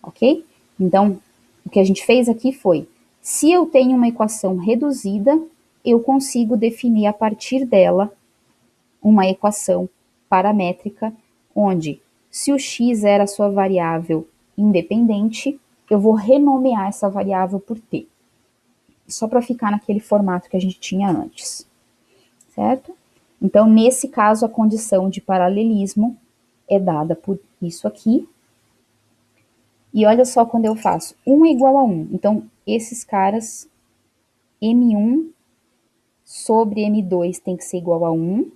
Ok? Então, o que a gente fez aqui foi, se eu tenho uma equação reduzida, eu consigo definir a partir dela uma equação paramétrica, onde, se o x era a sua variável independente, eu vou renomear essa variável por t. Só para ficar naquele formato que a gente tinha antes. Certo? Então, nesse caso, a condição de paralelismo é dada por isso aqui. E olha só quando eu faço 1 é igual a 1. Então, esses caras, M1 sobre M2 tem que ser igual a 1.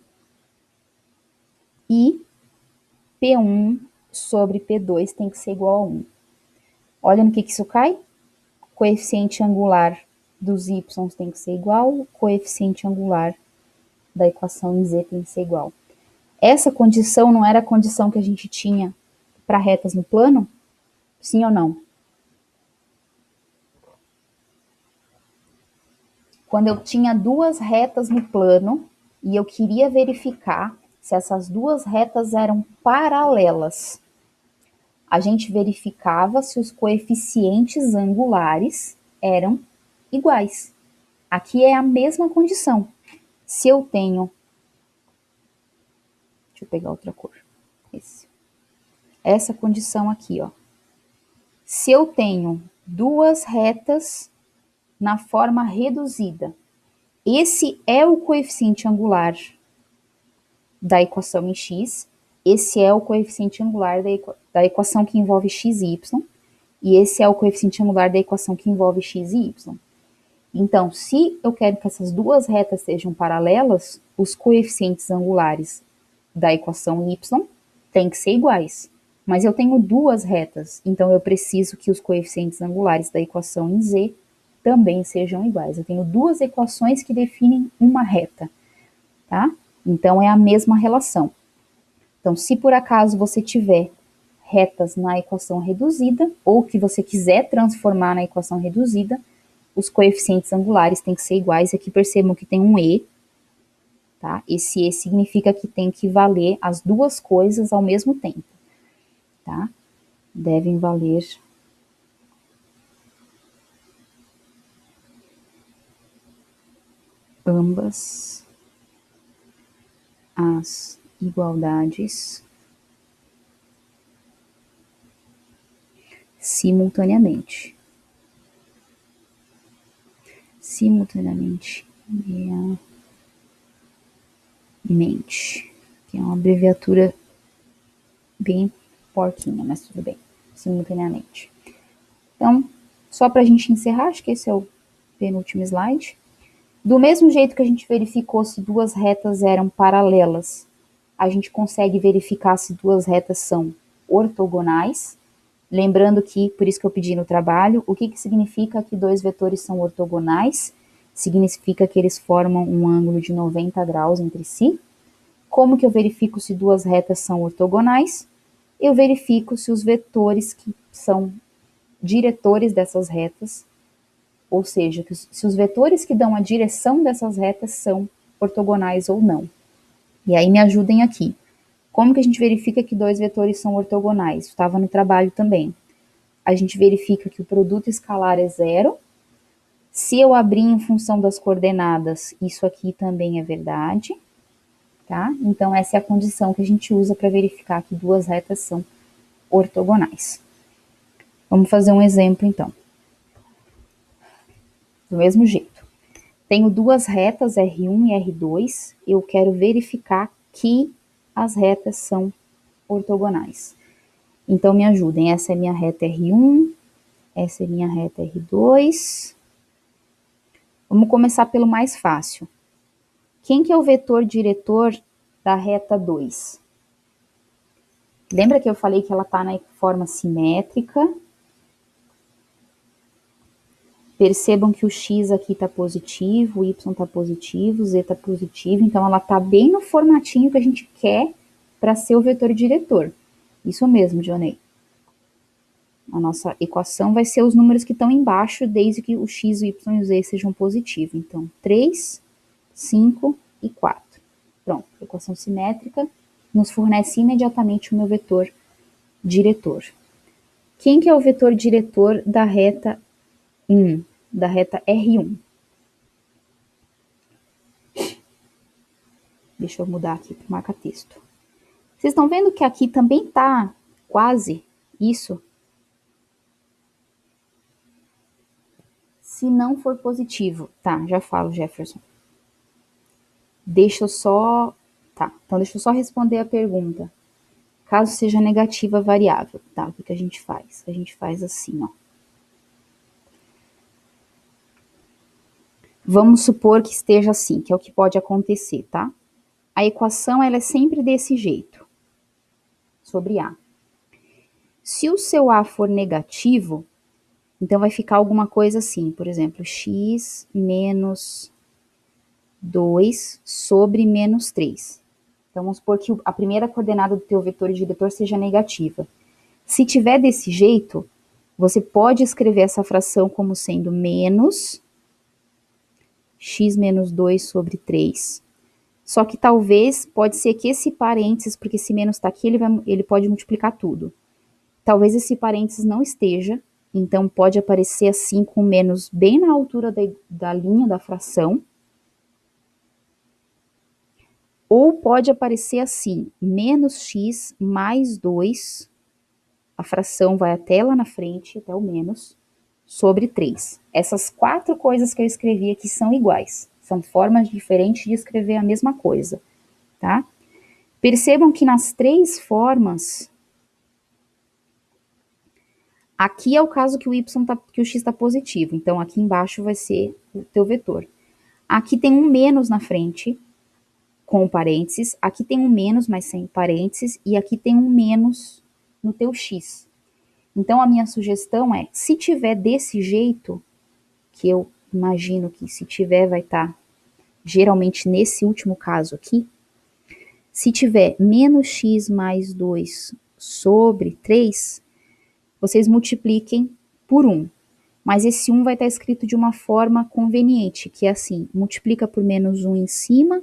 E P1 sobre P2 tem que ser igual a 1. Olha no que isso cai. Coeficiente angular dos y tem que ser igual. O coeficiente angular da equação em z tem que ser igual. Essa condição não era a condição que a gente tinha para retas no plano? Sim ou não? Quando eu tinha duas retas no plano e eu queria verificar se essas duas retas eram paralelas, a gente verificava se os coeficientes angulares eram iguais. Aqui é a mesma condição. Se eu tenho... Deixa eu pegar outra cor. Essa condição aqui, ó. Se eu tenho duas retas na forma reduzida. Esse é o coeficiente angular da equação em x, esse é o coeficiente angular da equação que envolve x e y, e esse é o coeficiente angular da equação que envolve x e y. Então, se eu quero que essas duas retas sejam paralelas, os coeficientes angulares da equação y têm que ser iguais. Mas eu tenho duas retas, então eu preciso que os coeficientes angulares da equação em z também sejam iguais. Eu tenho duas equações que definem uma reta, tá? Então, é a mesma relação. Então, se por acaso você tiver retas na equação reduzida, ou que você quiser transformar na equação reduzida, os coeficientes angulares têm que ser iguais. Aqui percebam que tem um e, tá? Esse e significa que tem que valer as duas coisas ao mesmo tempo, tá? Devem valer ambas as igualdades simultaneamente. Simultaneamente. Que é uma abreviatura bem porquinha, mas tudo bem. Simultaneamente. Então, só para a gente encerrar, acho que esse é o penúltimo slide. Do mesmo jeito que a gente verificou se duas retas eram paralelas, a gente consegue verificar se duas retas são ortogonais. Lembrando que, por isso que eu pedi no trabalho, o que significa que dois vetores são ortogonais? Significa que eles formam um ângulo de 90 graus entre si. Como que eu verifico se duas retas são ortogonais? Eu verifico se os vetores que são diretores dessas retas, ou seja, se os vetores que dão a direção dessas retas são ortogonais ou não. E aí me ajudem aqui. Como que a gente verifica que dois vetores são ortogonais? Estava no trabalho também. A gente verifica que o produto escalar é zero. Se eu abrir em função das coordenadas, isso aqui também é verdade, tá? Então, essa é a condição que a gente usa para verificar que duas retas são ortogonais. Vamos fazer um exemplo, então. Do mesmo jeito. Tenho duas retas, R1 e R2, eu quero verificar que as retas são ortogonais. Então, me ajudem, essa é minha reta R1, essa é minha reta R2. Vamos começar pelo mais fácil. Quem que é o vetor diretor da reta 2? Lembra que eu falei que ela está na forma simétrica? Percebam que o x aqui está positivo, o y está positivo, o z está positivo, então ela está bem no formatinho que a gente quer para ser o vetor diretor. Isso mesmo, Dionei. A nossa equação vai ser os números que estão embaixo, desde que o x, o y e o z sejam positivos. Então, 3, 5 e 4. Pronto, equação simétrica nos fornece imediatamente o meu vetor diretor. Quem que é o vetor diretor da reta 1, da reta R1? Deixa eu mudar aqui para o marca-texto. Vocês estão vendo que aqui também está quase isso? Se não for positivo, tá, já falo, Jefferson. Deixa eu só responder a pergunta. Caso seja negativa a variável, tá, o que a gente faz? A gente faz assim, ó. Vamos supor que esteja assim, que é o que pode acontecer, tá? A equação, ela é sempre desse jeito, sobre A. Se o seu A for negativo, então vai ficar alguma coisa assim, por exemplo, x menos 2 sobre menos 3. Então, vamos supor que a primeira coordenada do teu vetor diretor seja negativa. Se tiver desse jeito, você pode escrever essa fração como sendo menos x menos 2 sobre 3. Só que talvez, pode ser que esse parênteses, porque esse menos está aqui, ele pode multiplicar tudo. Talvez esse parênteses não esteja, então pode aparecer assim com menos bem na altura da linha da fração. Ou pode aparecer assim, menos x mais 2, a fração vai até lá na frente, até o menos, sobre 3. Essas 4 coisas que eu escrevi aqui são iguais. São formas diferentes de escrever a mesma coisa, tá? Percebam que nas 3 formas, aqui é o caso que o que o x está positivo, então aqui embaixo vai ser o teu vetor. Aqui tem um menos na frente, com parênteses, aqui tem um menos, mas sem parênteses, e aqui tem um menos no teu x. Então, a minha sugestão é, se tiver desse jeito, que eu imagino que se tiver vai estar geralmente nesse último caso aqui, se tiver menos x mais 2 sobre 3, vocês multipliquem por 1. Mas esse 1 vai estar escrito de uma forma conveniente, que é assim, multiplica por menos 1 em cima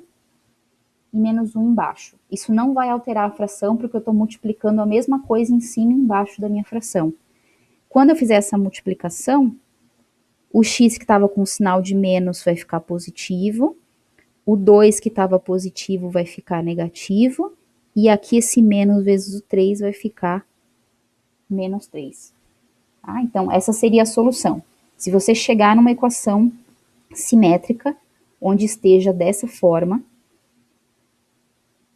e menos 1 embaixo. Isso não vai alterar a fração, porque eu estou multiplicando a mesma coisa em cima e embaixo da minha fração. Quando eu fizer essa multiplicação, o x que estava com sinal de menos vai ficar positivo, o 2 que estava positivo vai ficar negativo, e aqui esse menos vezes o 3 vai ficar menos 3. Tá? Então, essa seria a solução. Se você chegar numa equação simétrica, onde esteja dessa forma,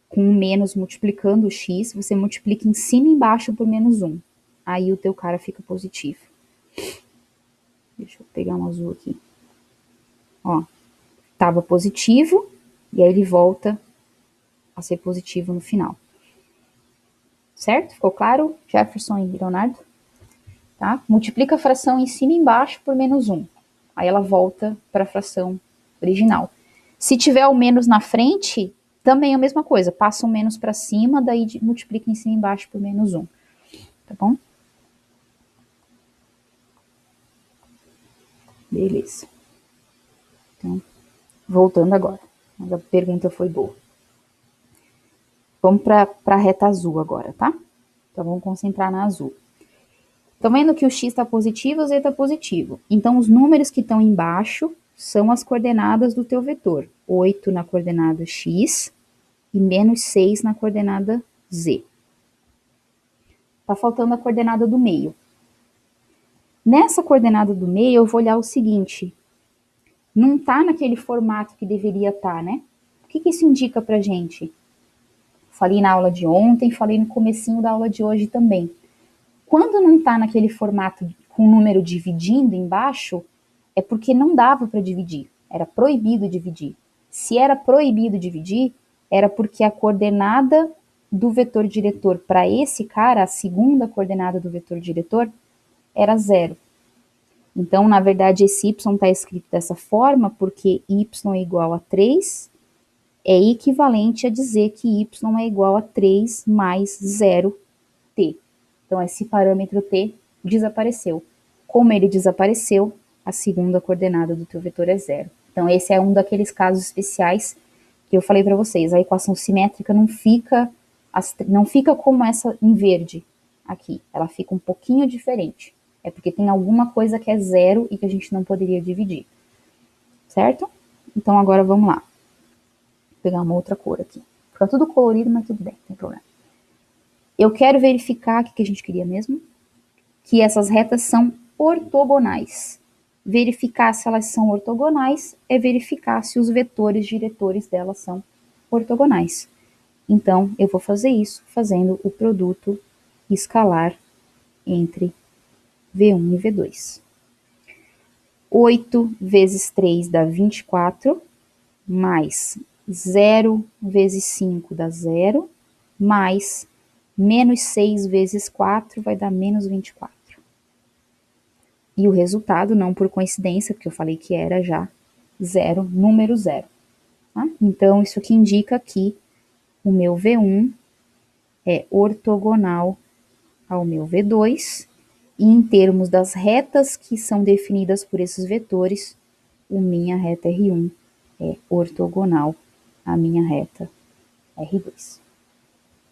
com o menos multiplicando o x, você multiplica em cima e embaixo por menos 1. Aí o teu cara fica positivo. Deixa eu pegar um azul aqui. Ó, estava positivo, e aí ele volta a ser positivo no final. Certo? Ficou claro, Jefferson e Leonardo? Tá? Multiplica a fração em cima e embaixo por menos 1. Aí ela volta para a fração original. Se tiver o menos na frente, também é a mesma coisa. Passa um menos para cima, daí multiplica em cima e embaixo por menos 1. Tá bom? Beleza. Então, voltando agora. A pergunta foi boa. Vamos para a reta azul agora, tá? Então, vamos concentrar na azul. Estão vendo que o x está positivo e o z está positivo. Então, os números que estão embaixo são as coordenadas do teu vetor. 8 na coordenada x e menos 6 na coordenada z. Tá faltando a coordenada do meio. Nessa coordenada do meio, eu vou olhar o seguinte. Não tá naquele formato que deveria estar, né? O que isso indica pra gente? Falei na aula de ontem, falei no comecinho da aula de hoje também. Quando não está naquele formato com o número dividindo embaixo, é porque não dava para dividir, era proibido dividir. Se era proibido dividir, era porque a coordenada do vetor diretor para esse cara, a segunda coordenada do vetor diretor, era 0. Então, na verdade, esse y está escrito dessa forma porque y é igual a 3 é equivalente a dizer que y é igual a 3 mais 0t. Então, esse parâmetro t desapareceu. Como ele desapareceu, a segunda coordenada do teu vetor é 0. Então, esse é um daqueles casos especiais que eu falei para vocês. A equação simétrica não fica como essa em verde aqui. Ela fica um pouquinho diferente. É porque tem alguma coisa que é 0 e que a gente não poderia dividir. Certo? Então, agora vamos lá. Vou pegar uma outra cor aqui. Fica tudo colorido, mas tudo bem, não tem problema. Eu quero verificar o que a gente queria mesmo, que essas retas são ortogonais. Verificar se elas são ortogonais é verificar se os vetores diretores delas são ortogonais. Então, eu vou fazer isso fazendo o produto escalar entre V1 e V2. 8 vezes 3 dá 24, mais 0 vezes 5 dá 0, mais menos 6 vezes 4 vai dar menos 24. E o resultado, não por coincidência, porque eu falei que era já 0, número 0. Tá? Então, isso aqui indica que o meu V1 é ortogonal ao meu V2, e em termos das retas que são definidas por esses vetores, a minha reta R1 é ortogonal à minha reta R2.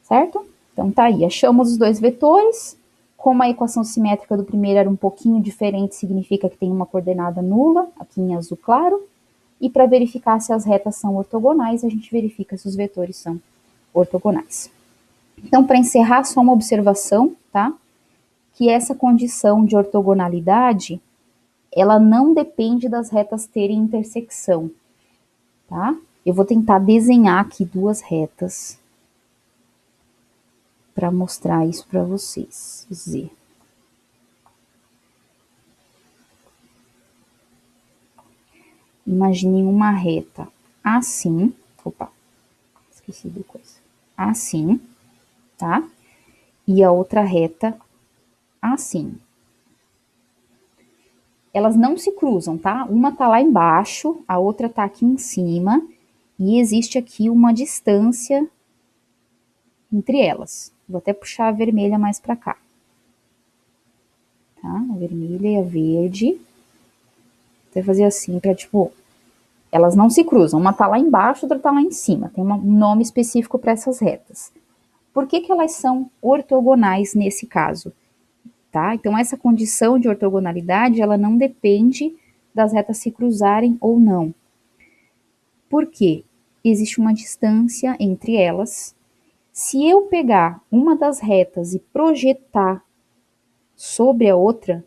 Certo? Então tá aí, achamos os dois vetores. Como a equação simétrica do primeiro era um pouquinho diferente, significa que tem uma coordenada nula, aqui em azul claro. E para verificar se as retas são ortogonais, a gente verifica se os vetores são ortogonais. Então, para encerrar, só uma observação, tá? Que essa condição de ortogonalidade, ela não depende das retas terem intersecção, tá? Eu vou tentar desenhar aqui duas retas para mostrar isso para vocês. Z. Imaginem uma reta assim, opa, esqueci de coisa, assim, tá? E a outra reta assim. Elas não se cruzam, tá? Uma tá lá embaixo, a outra tá aqui em cima, e existe aqui uma distância entre elas. Vou até puxar a vermelha mais para cá. Tá? A vermelha e a verde. Vou até fazer assim para tipo, elas não se cruzam. Uma tá lá embaixo, outra tá lá em cima. Tem um nome específico para essas retas. Por que que elas são ortogonais nesse caso? Tá? Então essa condição de ortogonalidade, ela não depende das retas se cruzarem ou não. Por quê? Existe uma distância entre elas. Se eu pegar uma das retas e projetar sobre a outra,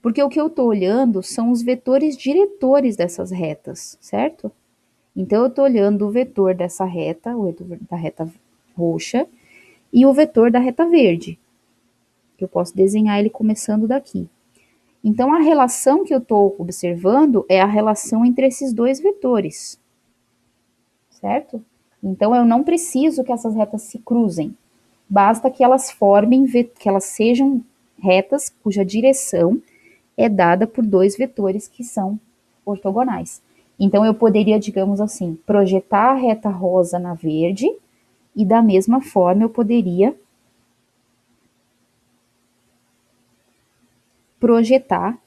porque o que eu estou olhando são os vetores diretores dessas retas, certo? Então, eu estou olhando o vetor dessa reta, o vetor da reta roxa, e o vetor da reta verde. Eu posso desenhar ele começando daqui. Então, a relação que eu estou observando é a relação entre esses dois vetores, certo? Então, eu não preciso que essas retas se cruzem. Basta que elas formem, que elas sejam retas cuja direção é dada por dois vetores que são ortogonais. Então, eu poderia, digamos assim, projetar a reta rosa na verde, e da mesma forma eu poderia projetar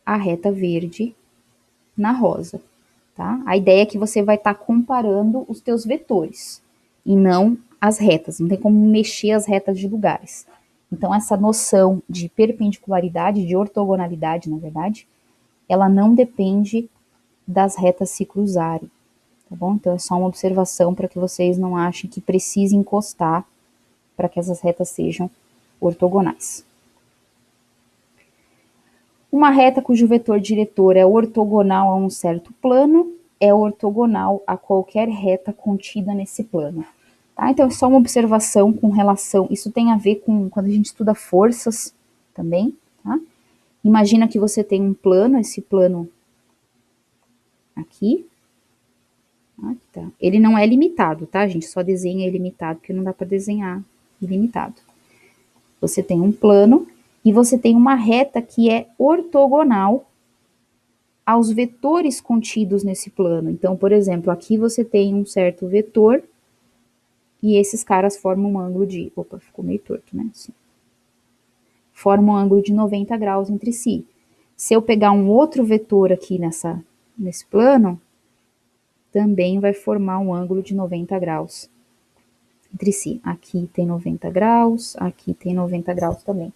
a reta verde na rosa, tá? A ideia é que você vai estar comparando os teus vetores, e não as retas, não tem como mexer as retas de lugares. Então, essa noção de perpendicularidade, de ortogonalidade, na verdade, ela não depende das retas se cruzarem, tá bom? Então, é só uma observação para que vocês não achem que precise encostar para que essas retas sejam ortogonais. Uma reta cujo vetor diretor é ortogonal a um certo plano é ortogonal a qualquer reta contida nesse plano. Tá? Então, é só uma observação com relação... Isso tem a ver com quando a gente estuda forças também, tá? Imagina que você tem um plano, esse plano aqui. Tá? Ele não é limitado, tá? A gente só desenha ilimitado, porque não dá para desenhar ilimitado. Você tem um plano e você tem uma reta que é ortogonal aos vetores contidos nesse plano. Então, por exemplo, aqui você tem um certo vetor e esses caras formam um ângulo de... Opa, ficou meio torto, né? Assim. Formam um ângulo de 90 graus entre si. Se eu pegar um outro vetor aqui nesse plano, também vai formar um ângulo de 90 graus entre si. Aqui tem 90 graus, aqui tem 90 graus também.